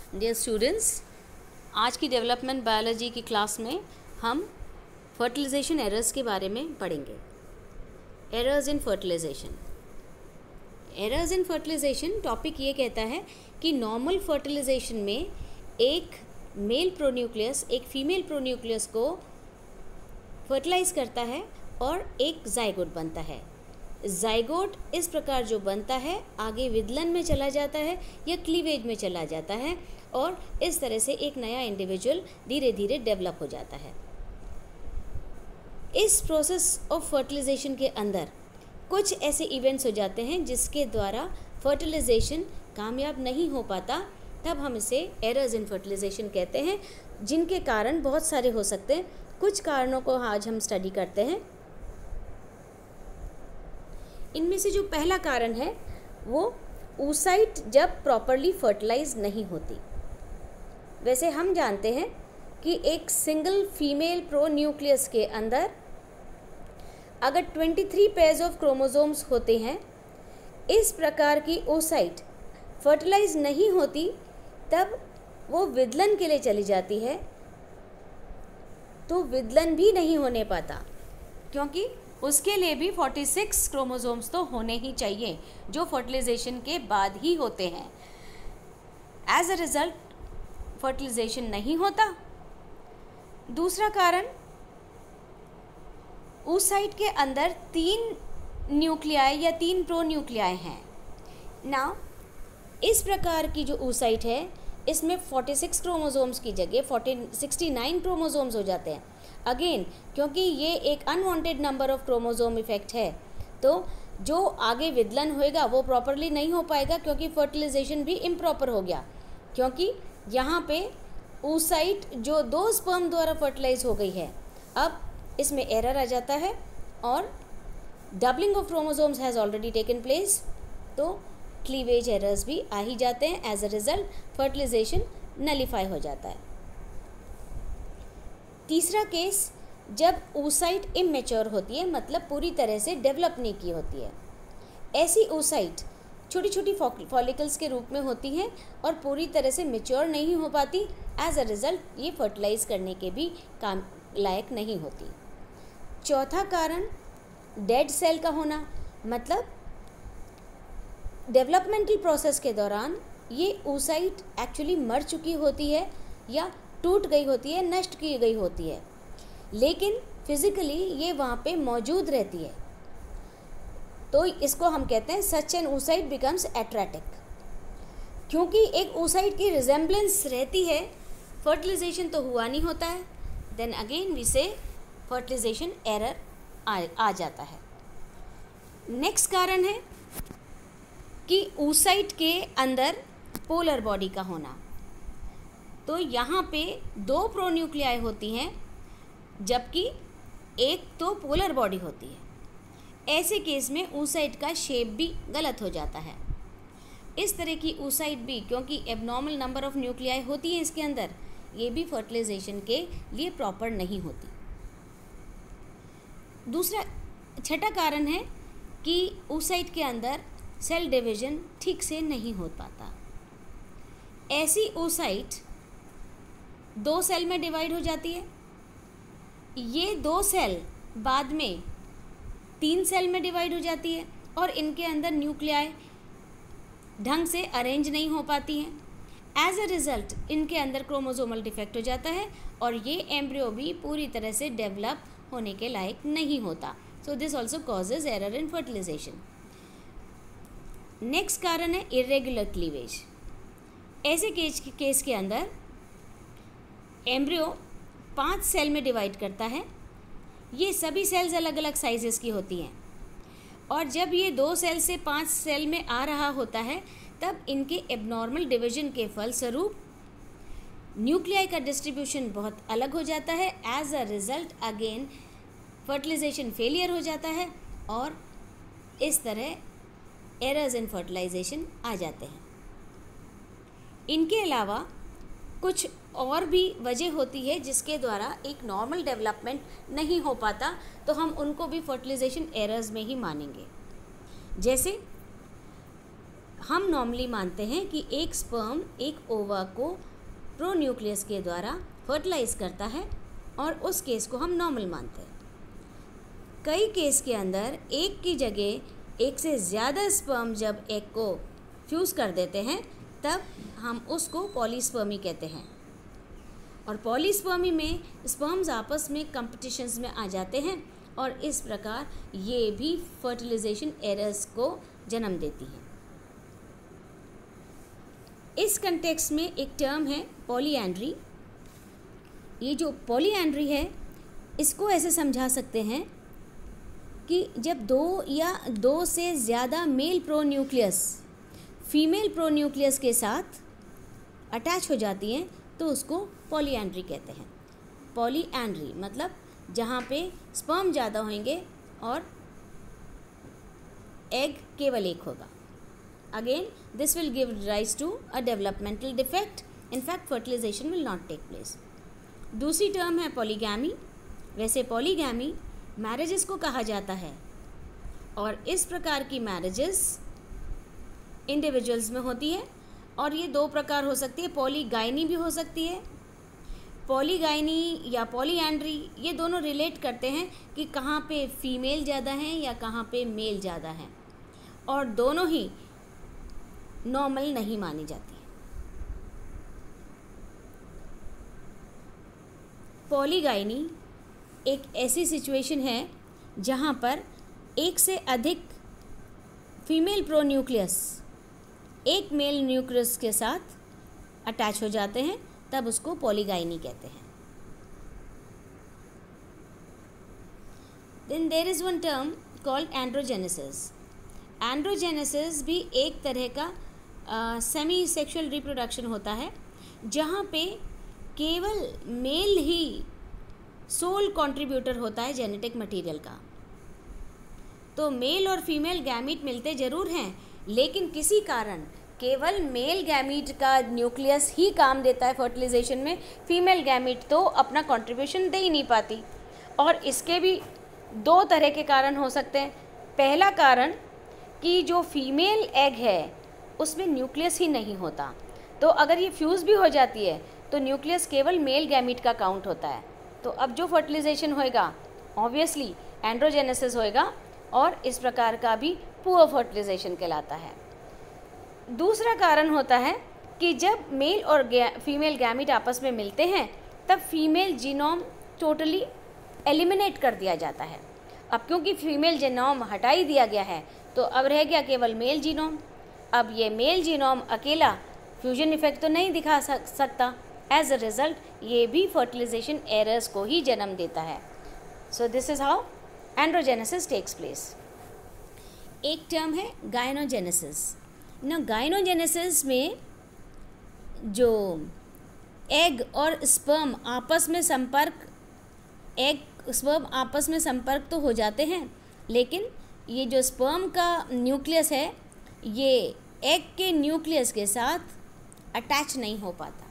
Dear students, आज की development biology की क्लास में हम फर्टिलाइजेशन एरर्स के बारे में पढ़ेंगे। Errors in fertilisation. Errors in fertilisation topic ये कहता है कि नॉर्मल फर्टिलाइजेशन में एक मेल प्रोन्यूक्लियस एक फीमेल प्रोन्यूक्लियस को फर्टिलाइज करता है और एक जाइगोट बनता है। जाइगोट इस प्रकार जो बनता है आगे विदलन में चला जाता है या क्लीवेज में चला जाता है और इस तरह से एक नया इंडिविजुअल धीरे धीरे डेवलप हो जाता है। इस प्रोसेस ऑफ फर्टिलाइजेशन के अंदर कुछ ऐसे इवेंट्स हो जाते हैं जिसके द्वारा फर्टिलाइजेशन कामयाब नहीं हो पाता, तब हम इसे एरर्स इन फर्टिलाइजेशन कहते हैं, जिनके कारण बहुत सारे हो सकते हैं। कुछ कारणों को आज हम स्टडी करते हैं। इनमें से जो पहला कारण है वो oocyte जब प्रॉपरली फर्टिलाइज नहीं होती। वैसे हम जानते हैं कि एक सिंगल फीमेल प्रोन्यूक्लियस के अंदर अगर 23 पेयर्स ऑफ क्रोमोसोम्स होते हैं, इस प्रकार की oocyte फर्टिलाइज नहीं होती, तब वो विदलन के लिए चली जाती है, तो विदलन भी नहीं होने पाता, क्योंकि उसके लिए भी 46 क्रोमोसोम्स तो होने ही चाहिए जो फर्टिलाइजेशन के बाद ही होते हैं। एज अ रिजल्ट फर्टिलाइजेशन नहीं होता। दूसरा कारण, oocyte के अंदर 3 न्यूक्लियाई या 3 प्रोन्यूक्लियाई हैं। नाउ इस प्रकार की जो oocyte है, इसमें 46 क्रोमोसोम्स की जगह 69 क्रोमोसोम्स हो जाते हैं। अगेन, क्योंकि ये एक unwanted number of chromosome effect है, तो जो आगे विदलन होएगा वो प्रॉपरली नहीं हो पाएगा, क्योंकि फर्टिलाइजेशन भी इम्प्रॉपर हो गया, क्योंकि यहाँ पे oocyte जो 2 स्पर्म द्वारा फर्टिलाइज हो गई है, अब इसमें एरर आ जाता है और doubling of chromosomes has already taken place, तो क्लीवेज एरर्स भी आ ही जाते हैं। As a result fertilisation nullify हो जाता है। तीसरा केस, जब oocyte इमेच्योर होती है, मतलब पूरी तरह से डेवलप नहीं की होती है। ऐसी oocyte छोटी छोटी फॉलिकल्स के रूप में होती हैं और पूरी तरह से मेच्योर नहीं हो पाती। एज अ रिजल्ट ये फर्टिलाइज करने के भी काम लायक नहीं होती। चौथा कारण, डेड सेल का होना, मतलब डेवलपमेंटल प्रोसेस के दौरान ये oocyte एक्चुअली मर चुकी होती है या टूट गई होती है, नष्ट की गई होती है, लेकिन फिजिकली ये वहाँ पे मौजूद रहती है, तो इसको हम कहते हैं such an oocyte becomes atretic. क्योंकि एक oocyte की रिजेम्बलेंस रहती है, फर्टिलाइजेशन तो हुआ नहीं होता है, देन अगेन वी से फर्टिलाइजेशन एरर आ जाता है। नेक्स्ट कारण है कि oocyte के अंदर पोलर बॉडी का होना। तो यहाँ पे 2 प्रोन्यूक्लियाई होती हैं, जबकि एक तो पोलर बॉडी होती है। ऐसे केस में oocyte का शेप भी गलत हो जाता है। इस तरह की oocyte भी, क्योंकि एबनॉर्मल नंबर ऑफ न्यूक्लियाई होती है इसके अंदर, ये भी फर्टिलाइजेशन के लिए प्रॉपर नहीं होती। दूसरा छठा कारण है कि oocyte के अंदर सेल डिवीजन ठीक से नहीं हो पाता। ऐसी oocyte 2 सेल में डिवाइड हो जाती है। ये 2 सेल बाद में 3 सेल में डिवाइड हो जाती है और इनके अंदर न्यूक्लियाई ढंग से अरेंज नहीं हो पाती हैं। एज अ रिज़ल्ट इनके अंदर क्रोमोसोमल डिफेक्ट हो जाता है और ये एम्ब्रियो भी पूरी तरह से डेवलप होने के लायक नहीं होता। So this also causes error in fertilisation. Next कारण है इरेगुलर क्लीवेज। ऐसे केस के अंदर एम्ब्रियो 5 सेल में डिवाइड करता है। ये सभी सेल्स अलग अलग साइजेस की होती हैं और जब ये 2 सेल से 5 सेल में आ रहा होता है, तब इनके एबनॉर्मल डिवीजन के फलस्वरूप न्यूक्लियाई का डिस्ट्रीब्यूशन बहुत अलग हो जाता है। As a result again fertilisation failure हो जाता है और इस तरह एरर्स इन फर्टिलाइजेशन आ जाते हैं। इनके अलावा कुछ और भी वजह होती है जिसके द्वारा एक नॉर्मल डेवलपमेंट नहीं हो पाता, तो हम उनको भी फर्टिलाइजेशन एरर्स में ही मानेंगे। जैसे हम नॉर्मली मानते हैं कि एक स्पर्म एक ओवा को प्रोन्यूक्लियस के द्वारा फर्टिलाइज करता है और उस केस को हम नॉर्मल मानते हैं। कई केस के अंदर एक की जगह एक से ज़्यादा स्पर्म जब एग को फ्यूज़ कर देते हैं तब हम उसको पॉलीस्पर्मी कहते हैं। और पॉलीस्पर्मी में स्पर्म्स आपस में कंपटीशंस में आ जाते हैं और इस प्रकार ये भी फर्टिलाइजेशन एरर्स को जन्म देती है। इस कंटेक्स्ट में एक टर्म है पॉलीएंड्री। ये जो पॉलीएंड्री है इसको ऐसे समझा सकते हैं कि जब दो या दो से ज़्यादा मेल प्रोन्यूक्लियस फीमेल प्रोन्यूक्लियस के साथ अटैच हो जाती हैं तो उसको पॉलीएंड्री कहते हैं। पॉलीएंड्री मतलब जहाँ पे स्पर्म ज़्यादा होंगे और एग केवल एक होगा। Again this will give rise to a developmental defect, in fact fertilisation will not take place. दूसरी टर्म है पॉलीगैमी। वैसे पॉलीगैमी मैरिजेस को कहा जाता है और इस प्रकार की मैरिजेस इंडिविजुअल्स में होती है और ये दो प्रकार हो सकती है, पॉलीगाइनी भी हो सकती है। पॉलीगाइनी या पॉलीएंड्री ये दोनों रिलेट करते हैं कि कहाँ पे फीमेल ज़्यादा हैं या कहाँ पे मेल ज़्यादा हैं, और दोनों ही नॉर्मल नहीं मानी जाती। पॉलीगाइनी एक ऐसी सिचुएशन है जहाँ पर एक से अधिक फीमेल प्रोन्यूक्लियस एक मेल न्यूक्लियस के साथ अटैच हो जाते हैं, तब उसको पॉलीगाइनी कहते हैं। Then there is one term called androgenesis. Androgenesis भी एक तरह का सेमी सेक्सुअल रिप्रोडक्शन होता है जहाँ पे केवल मेल ही सोल कंट्रीब्यूटर होता है जेनेटिक मटेरियल का। तो मेल और फीमेल गैमीट मिलते ज़रूर हैं, लेकिन किसी कारण केवल मेल गैमीट का न्यूक्लियस ही काम देता है फर्टिलाइजेशन में, फीमेल गैमीट तो अपना कंट्रीब्यूशन दे ही नहीं पाती। और इसके भी दो तरह के कारण हो सकते हैं। पहला कारण कि जो फीमेल एग है उसमें न्यूक्लियस ही नहीं होता, तो अगर ये फ्यूज़ भी हो जाती है तो न्यूक्लियस केवल मेल गैमीट का काउंट होता है। तो अब जो फर्टिलाइजेशन होएगा ऑब्वियसली एंड्रोजेनेसिस होएगा और इस प्रकार का भी पुअर फर्टिलाइजेशन कहलाता है। दूसरा कारण होता है कि जब मेल और फीमेल गैमीट आपस में मिलते हैं तब फीमेल जीनोम टोटली एलिमिनेट कर दिया जाता है। अब क्योंकि फीमेल जीनोम हटा ही दिया गया है तो अब रह गया केवल मेल जीनोम। अब ये मेल जीनोम अकेला फ्यूजन इफेक्ट तो नहीं दिखा सकता, एज अ रिज़ल्ट ये भी फर्टिलाइजेशन एरर्स को ही जन्म देता है। So this is how androgenesis takes place. एक टर्म है गायनोजेनेसिस। ना गायनोजेनेसिस में जो एग और स्पर्म आपस में संपर्क, एग स्पर्म आपस में संपर्क तो हो जाते हैं, लेकिन ये जो स्पर्म का न्यूक्लियस है ये एग के न्यूक्लियस के साथ अटैच नहीं हो पाता।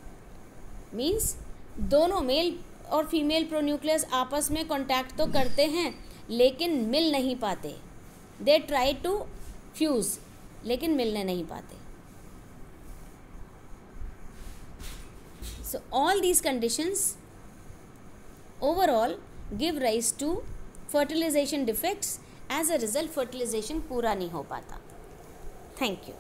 मीन्स दोनों मेल और फीमेल प्रोन्यूक्लियस आपस में कांटेक्ट तो करते हैं लेकिन मिल नहीं पाते। दे ट्राई टू फ्यूज़ लेकिन मिलने नहीं पाते। So all these conditions overall give rise to fertilisation defects. As a result fertilisation पूरा नहीं हो पाता। Thank you.